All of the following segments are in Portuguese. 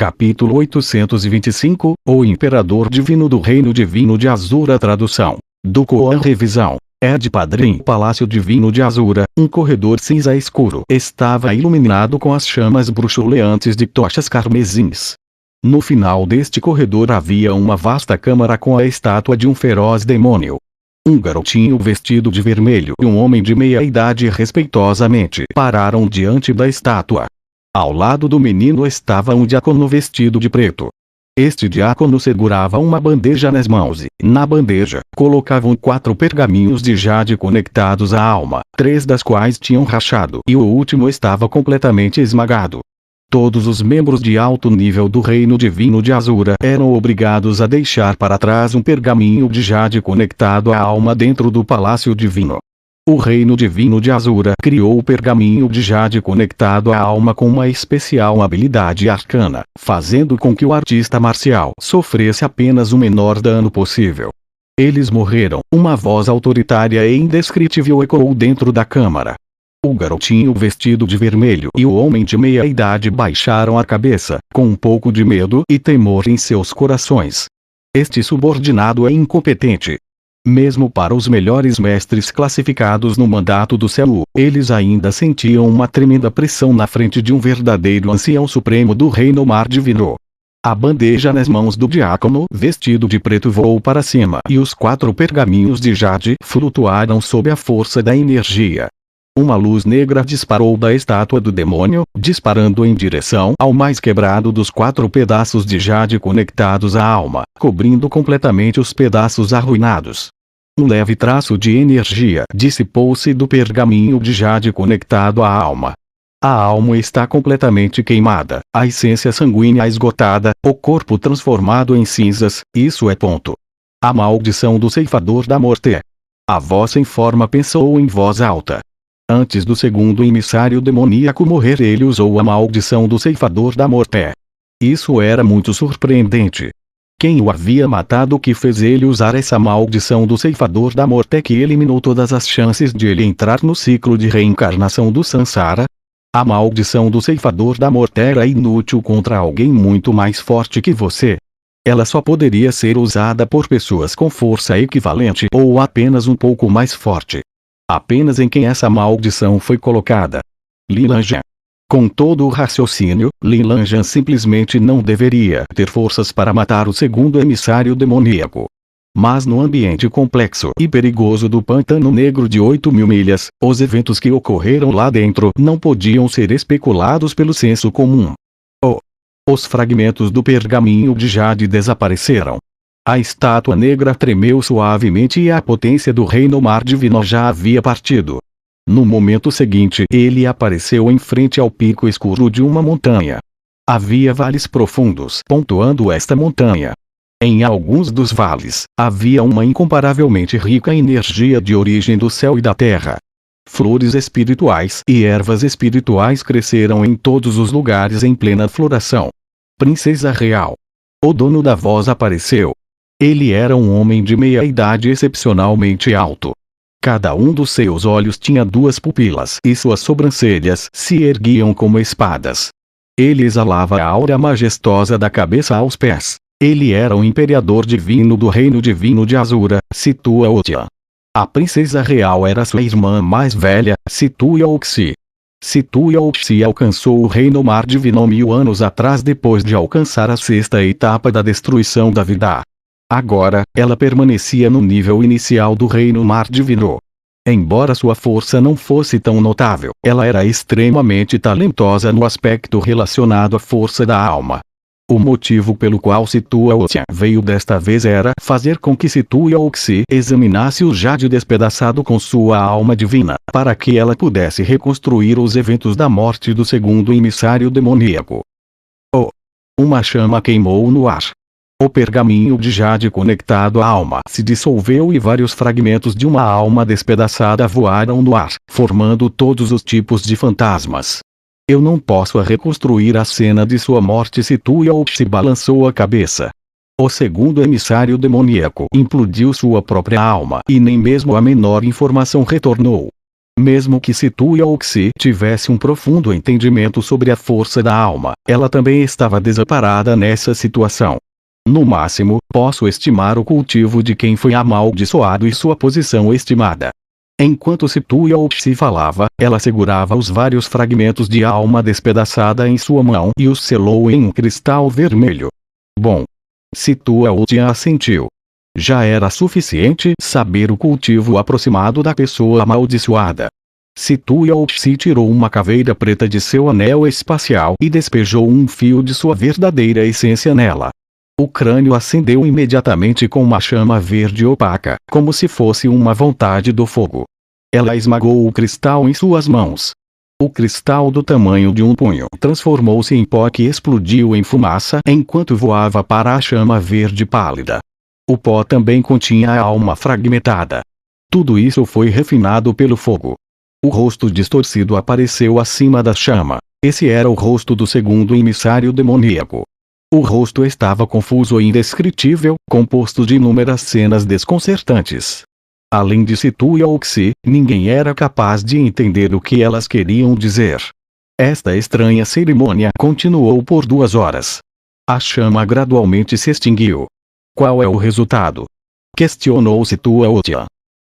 Capítulo 825, O Imperador Divino do Reino Divino de Azura. Tradução do Koan. Revisão Ed Padrim. Palácio Divino de Azura, um corredor cinza escuro, estava iluminado com as chamas bruxuleantes de tochas carmesins. No final deste corredor havia uma vasta câmara com a estátua de um feroz demônio. Um garotinho vestido de vermelho e um homem de meia-idade respeitosamente pararam diante da estátua. Ao lado do menino estava um diácono vestido de preto. Este diácono segurava uma bandeja nas mãos e, na bandeja, colocavam 4 pergaminhos de jade conectados à alma, 3 das quais tinham rachado e o último estava completamente esmagado. Todos os membros de alto nível do Reino Divino de Azura eram obrigados a deixar para trás um pergaminho de jade conectado à alma dentro do Palácio Divino. O Reino Divino de Azura criou o pergaminho de jade conectado à alma com uma especial habilidade arcana, fazendo com que o artista marcial sofresse apenas o menor dano possível. Eles morreram. Uma voz autoritária e indescritível ecoou dentro da câmara. O garotinho vestido de vermelho e o homem de meia-idade baixaram a cabeça, com um pouco de medo e temor em seus corações. Este subordinado é incompetente. Mesmo para os melhores mestres classificados no mandato do céu, eles ainda sentiam uma tremenda pressão na frente de um verdadeiro ancião supremo do Reino Mar Divino. A bandeja nas mãos do diácono vestido de preto voou para cima e os 4 pergaminhos de jade flutuaram sob a força da energia. Uma luz negra disparou da estátua do demônio, disparando em direção ao mais quebrado dos 4 pedaços de jade conectados à alma, cobrindo completamente os pedaços arruinados. Um leve traço de energia dissipou-se do pergaminho de jade conectado à alma. A alma está completamente queimada, a essência sanguínea esgotada, o corpo transformado em cinzas, isso é ponto. A maldição do ceifador da morte. A voz sem forma pensou em voz alta. Antes do segundo emissário demoníaco morrer, ele usou a maldição do ceifador da morte. Isso era muito surpreendente. Quem o havia matado que fez ele usar essa maldição do ceifador da morte que eliminou todas as chances de ele entrar no ciclo de reencarnação do Sansara? A maldição do ceifador da morte era inútil contra alguém muito mais forte que você. Ela só poderia ser usada por pessoas com força equivalente ou apenas um pouco mais forte. Apenas em quem essa maldição foi colocada. Li Lanjan. Com todo o raciocínio, Li Lanjan simplesmente não deveria ter forças para matar o segundo emissário demoníaco. Mas no ambiente complexo e perigoso do Pântano Negro de 8.000 milhas, os eventos que ocorreram lá dentro não podiam ser especulados pelo senso comum. Os fragmentos do pergaminho de jade desapareceram. A estátua negra tremeu suavemente e a potência do Reino Mar Divino já havia partido. No momento seguinte, ele apareceu em frente ao pico escuro de uma montanha. Havia vales profundos pontuando esta montanha. Em alguns dos vales, havia uma incomparavelmente rica energia de origem do céu e da terra. Flores espirituais e ervas espirituais cresceram em todos os lugares em plena floração. Princesa Real. O dono da voz apareceu. Ele era um homem de meia-idade excepcionalmente alto. Cada um dos seus olhos tinha 2 pupilas e suas sobrancelhas se erguiam como espadas. Ele exalava a aura majestosa da cabeça aos pés. Ele era o imperador divino do Reino Divino de Azura, Situa-Otia. A princesa real era sua irmã mais velha, Situa-Oxi. Situa-Oxi alcançou o Reino Mar Divino 1000 anos atrás depois de alcançar a 6ª etapa da destruição da vida. Agora, ela permanecia no nível inicial do Reino Mar Divino. Embora sua força não fosse tão notável, ela era extremamente talentosa no aspecto relacionado à força da alma. O motivo pelo qual Situa-Oxi veio desta vez era fazer com que Situa-Oxi examinasse o jade despedaçado com sua alma divina, para que ela pudesse reconstruir os eventos da morte do segundo emissário demoníaco. Uma chama queimou no ar. O pergaminho de jade conectado à alma se dissolveu e vários fragmentos de uma alma despedaçada voaram no ar, formando todos os tipos de fantasmas. Eu não posso reconstruir a cena de sua morte. Situa-Oxi balançou a cabeça. O segundo emissário demoníaco implodiu sua própria alma e nem mesmo a menor informação retornou. Mesmo que Situ-Yao-Xi tivesse um profundo entendimento sobre a força da alma, ela também estava desamparada nessa situação. No máximo, posso estimar o cultivo de quem foi amaldiçoado e sua posição estimada. Enquanto Situ-Yao-Xi falava, ela segurava os vários fragmentos de alma despedaçada em sua mão e os selou em um cristal vermelho. Bom. Situ-Yao-Xi assentiu. Já era suficiente saber o cultivo aproximado da pessoa amaldiçoada. Situ-Yao-Xi tirou uma caveira preta de seu anel espacial e despejou um fio de sua verdadeira essência nela. O crânio acendeu imediatamente com uma chama verde opaca, como se fosse uma vontade do fogo. Ela esmagou o cristal em suas mãos. O cristal do tamanho de um punho transformou-se em pó que explodiu em fumaça enquanto voava para a chama verde pálida. O pó também continha a alma fragmentada. Tudo isso foi refinado pelo fogo. O rosto distorcido apareceu acima da chama. Esse era o rosto do segundo emissário demoníaco. O rosto estava confuso e indescritível, composto de inúmeras cenas desconcertantes. Além de Situ-Yao-Xi, ninguém era capaz de entender o que elas queriam dizer. Esta estranha cerimônia continuou por 2 horas. A chama gradualmente se extinguiu. Qual é o resultado? Questionou Situ-Yao-Xi.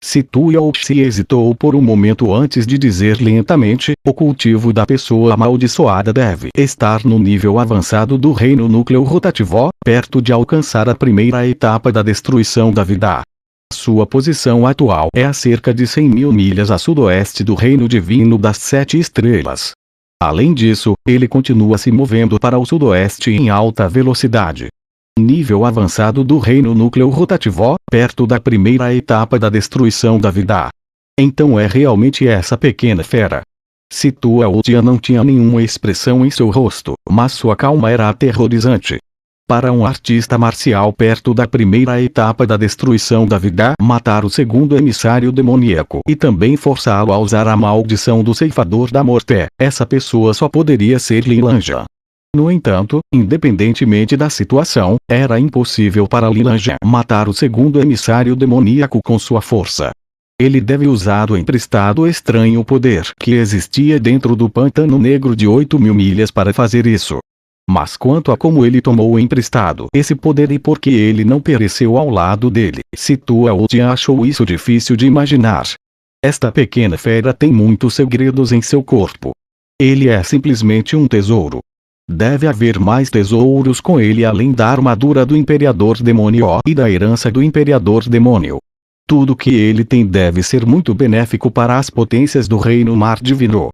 Situ-Yao-Xi hesitou por um momento antes de dizer lentamente: o cultivo da pessoa amaldiçoada deve estar no nível avançado do reino núcleo rotativo, perto de alcançar a primeira etapa da destruição da vida. Sua posição atual é a cerca de 100.000 milhas a sudoeste do reino divino das 7 estrelas. Além disso, ele continua se movendo para o sudoeste em alta velocidade. Nível avançado do reino núcleo rotativo, perto da primeira etapa da destruição da vida. Então é realmente essa pequena fera. Situ-Yao-Xi não tinha nenhuma expressão em seu rosto, mas sua calma era aterrorizante. Para um artista marcial perto da primeira etapa da destruição da vida, matar o segundo emissário demoníaco e também forçá-lo a usar a maldição do ceifador da morte, essa pessoa só poderia ser Lilanja. No entanto, independentemente da situação, era impossível para Lilanja matar o segundo emissário demoníaco com sua força. Ele deve usar o emprestado estranho poder que existia dentro do pântano negro de 8.000 milhas para fazer isso. Mas quanto a como ele tomou emprestado esse poder e por que ele não pereceu ao lado dele, Situ-Yao-Xi achou isso difícil de imaginar. Esta pequena fera tem muitos segredos em seu corpo. Ele é simplesmente um tesouro. Deve haver mais tesouros com ele além da armadura do Imperador Demônio e da herança do Imperador Demônio. Tudo que ele tem deve ser muito benéfico para as potências do Reino Mar Divino.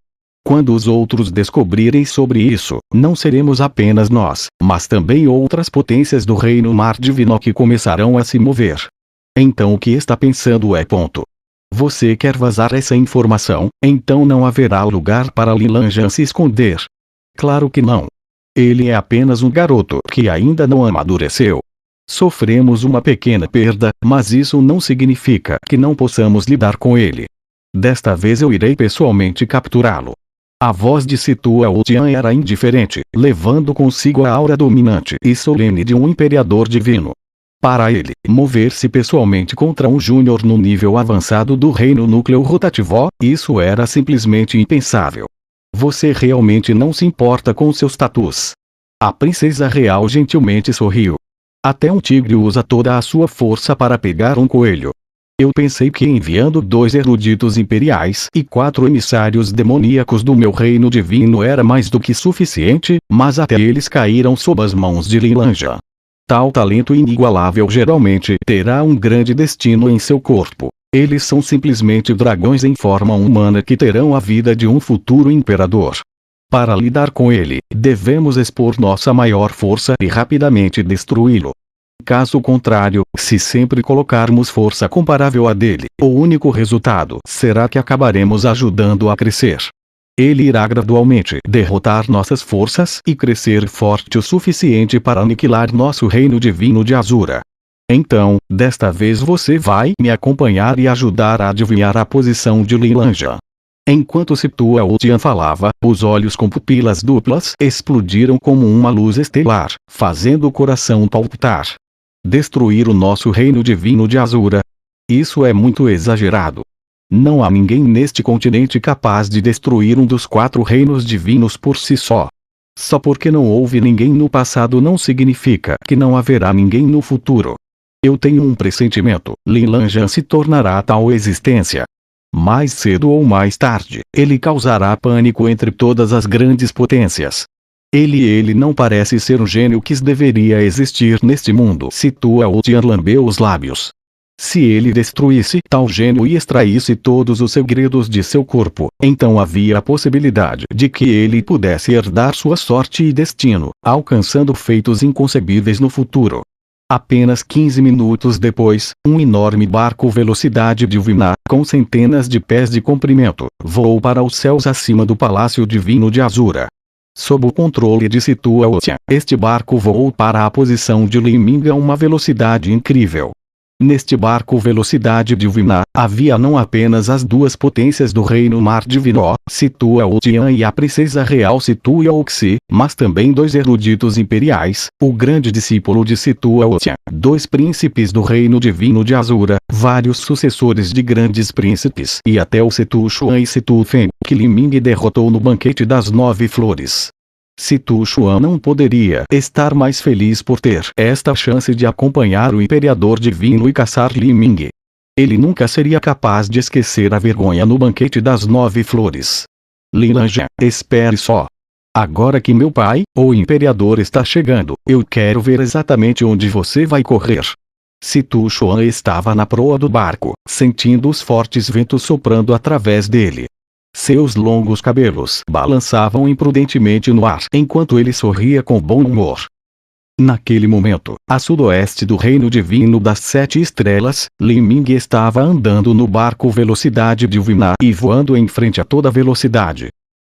Quando os outros descobrirem sobre isso, não seremos apenas nós, mas também outras potências do Reino Mar Divino que começarão a se mover. Então o que está pensando é ponto. Você quer vazar essa informação, então não haverá lugar para Lilanja se esconder. Claro que não. Ele é apenas um garoto que ainda não amadureceu. Sofremos uma pequena perda, mas isso não significa que não possamos lidar com ele. Desta vez eu irei pessoalmente capturá-lo. A voz de Situ-Yao-Xi era indiferente, levando consigo a aura dominante e solene de um imperador divino. Para ele, mover-se pessoalmente contra um júnior no nível avançado do reino núcleo rotativo, isso era simplesmente impensável. Você realmente não se importa com seu status. A princesa real gentilmente sorriu. Até um tigre usa toda a sua força para pegar um coelho. Eu pensei que enviando 2 eruditos imperiais e 4 emissários demoníacos do meu reino divino era mais do que suficiente, mas até eles caíram sob as mãos de Lilanja. Tal talento inigualável geralmente terá um grande destino em seu corpo. Eles são simplesmente dragões em forma humana que terão a vida de um futuro imperador. Para lidar com ele, devemos expor nossa maior força e rapidamente destruí-lo. Caso contrário, se sempre colocarmos força comparável à dele, o único resultado será que acabaremos ajudando a crescer. Ele irá gradualmente derrotar nossas forças e crescer forte o suficiente para aniquilar nosso reino divino de Azura. Então, desta vez você vai me acompanhar e ajudar a adivinhar a posição de Lilanja. Enquanto Situ-Yao-Xi falava, os olhos com pupilas duplas explodiram como uma luz estelar, fazendo o coração palpitar. Destruir o nosso reino divino de Azura? Isso é muito exagerado. Não há ninguém neste continente capaz de destruir um dos 4 reinos divinos por si só. Só porque não houve ninguém no passado não significa que não haverá ninguém no futuro. Eu tenho um pressentimento, Lin Lanjan se tornará tal existência. Mais cedo ou mais tarde, ele causará pânico entre todas as grandes potências. Ele não parece ser um gênio que deveria existir neste mundo. Situa Otian lambeu os lábios. Se ele destruísse tal gênio e extraísse todos os segredos de seu corpo, então havia a possibilidade de que ele pudesse herdar sua sorte e destino, alcançando feitos inconcebíveis no futuro. Apenas 15 minutos depois, um enorme barco velocidade divina, com centenas de pés de comprimento, voou para os céus acima do Palácio Divino de Azura. Sob o controle de Situa Otian, este barco voou para a posição de Li Ming a uma velocidade incrível. Neste barco velocidade divina, havia não apenas as 2 potências do reino mar divino, Situa Otian e a princesa real Situa Oxi, mas também 2 eruditos imperiais, o grande discípulo de Situa Otian, 2 príncipes do reino divino de Azura, vários sucessores de grandes príncipes e até o Situ Xuan e Situ Feng, que Li Ming derrotou no banquete das 9 flores. Situ Xuan não poderia estar mais feliz por ter esta chance de acompanhar o Imperador Divino e caçar Li Ming. Ele nunca seria capaz de esquecer a vergonha no banquete das 9 flores. Lin Lanjan, espere só. Agora que meu pai, o Imperador está chegando, eu quero ver exatamente onde você vai correr. Situ Xuan estava na proa do barco, sentindo os fortes ventos soprando através dele. Seus longos cabelos balançavam imprudentemente no ar enquanto ele sorria com bom humor. Naquele momento, a sudoeste do reino divino das 7 estrelas, Li Ming estava andando no barco velocidade divina e voando em frente a toda velocidade.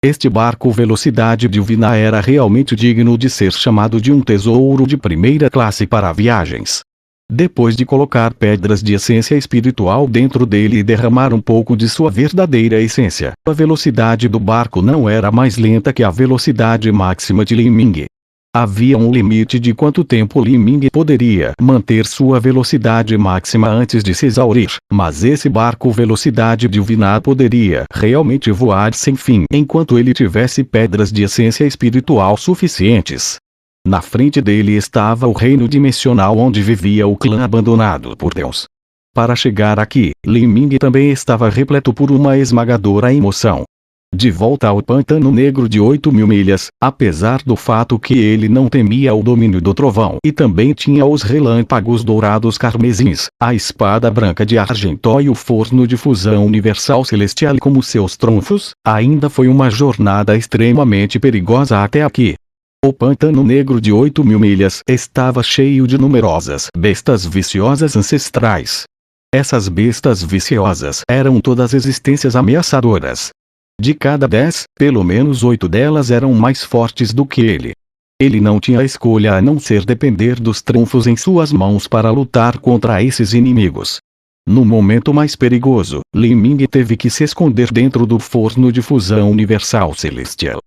Este barco velocidade divina era realmente digno de ser chamado de um tesouro de primeira classe para viagens. Depois de colocar pedras de essência espiritual dentro dele e derramar um pouco de sua verdadeira essência, a velocidade do barco não era mais lenta que a velocidade máxima de Li Ming. Havia um limite de quanto tempo Li Ming poderia manter sua velocidade máxima antes de se exaurir, mas esse barco velocidade divina poderia realmente voar sem fim enquanto ele tivesse pedras de essência espiritual suficientes. Na frente dele estava o reino dimensional onde vivia o clã abandonado por Deus. Para chegar aqui, Li Ming também estava repleto por uma esmagadora emoção. De volta ao pântano negro de 8.000 milhas, apesar do fato que ele não temia o domínio do trovão e também tinha os relâmpagos dourados carmesins, a espada branca de Argentó e o forno de fusão universal celestial como seus trunfos, ainda foi uma jornada extremamente perigosa até aqui. O pântano negro de 8.000 milhas estava cheio de numerosas bestas viciosas ancestrais. Essas bestas viciosas eram todas existências ameaçadoras. De cada 10, pelo menos 8 delas eram mais fortes do que ele. Ele não tinha escolha a não ser depender dos trunfos em suas mãos para lutar contra esses inimigos. No momento mais perigoso, Li Ming teve que se esconder dentro do forno de fusão universal celestial.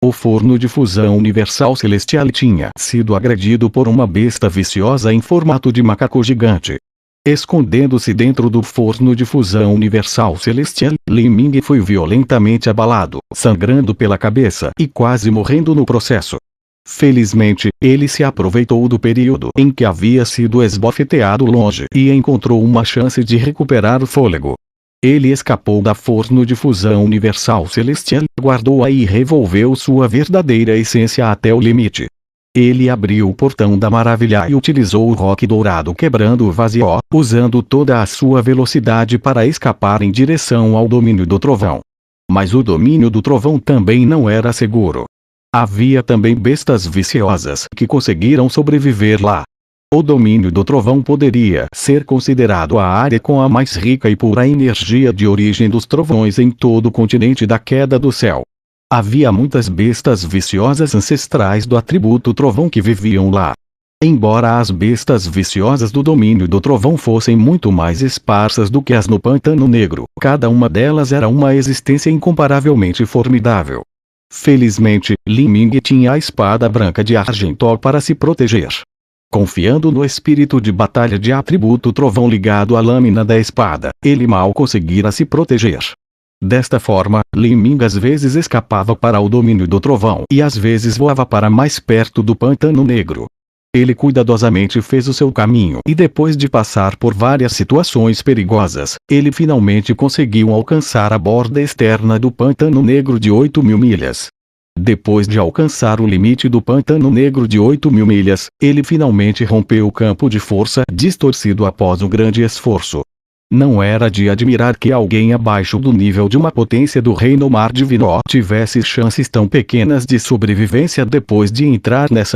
O forno de fusão universal celestial tinha sido agredido por uma besta viciosa em formato de macaco gigante. Escondendo-se dentro do forno de fusão universal celestial, Li Ming foi violentamente abalado, sangrando pela cabeça e quase morrendo no processo. Felizmente, ele se aproveitou do período em que havia sido esbofeteado longe e encontrou uma chance de recuperar o fôlego. Ele escapou da forno de fusão universal celestial, guardou-a e revolveu sua verdadeira essência até o limite. Ele abriu o portão da maravilha e utilizou o roque dourado quebrando o vazio, usando toda a sua velocidade para escapar em direção ao domínio do trovão. Mas o domínio do trovão também não era seguro. Havia também bestas viciosas que conseguiram sobreviver lá. O domínio do trovão poderia ser considerado a área com a mais rica e pura energia de origem dos trovões em todo o continente da queda do céu. Havia muitas bestas viciosas ancestrais do atributo trovão que viviam lá. Embora as bestas viciosas do domínio do trovão fossem muito mais esparsas do que as no pântano negro, cada uma delas era uma existência incomparavelmente formidável. Felizmente, Li Ming tinha a espada branca de Argentó para se proteger. Confiando no espírito de batalha de atributo trovão ligado à lâmina da espada, ele mal conseguira se proteger. Desta forma, Li Ming às vezes escapava para o domínio do trovão e às vezes voava para mais perto do pântano negro. Ele cuidadosamente fez o seu caminho e depois de passar por várias situações perigosas, ele finalmente conseguiu alcançar a borda externa do pântano negro de 8.000 milhas. Depois de alcançar o limite do pântano negro de 8.000 milhas, ele finalmente rompeu o campo de força distorcido após um grande esforço. Não era de admirar que alguém abaixo do nível de uma potência do Reino Mar Divino tivesse chances tão pequenas de sobrevivência depois de entrar nessa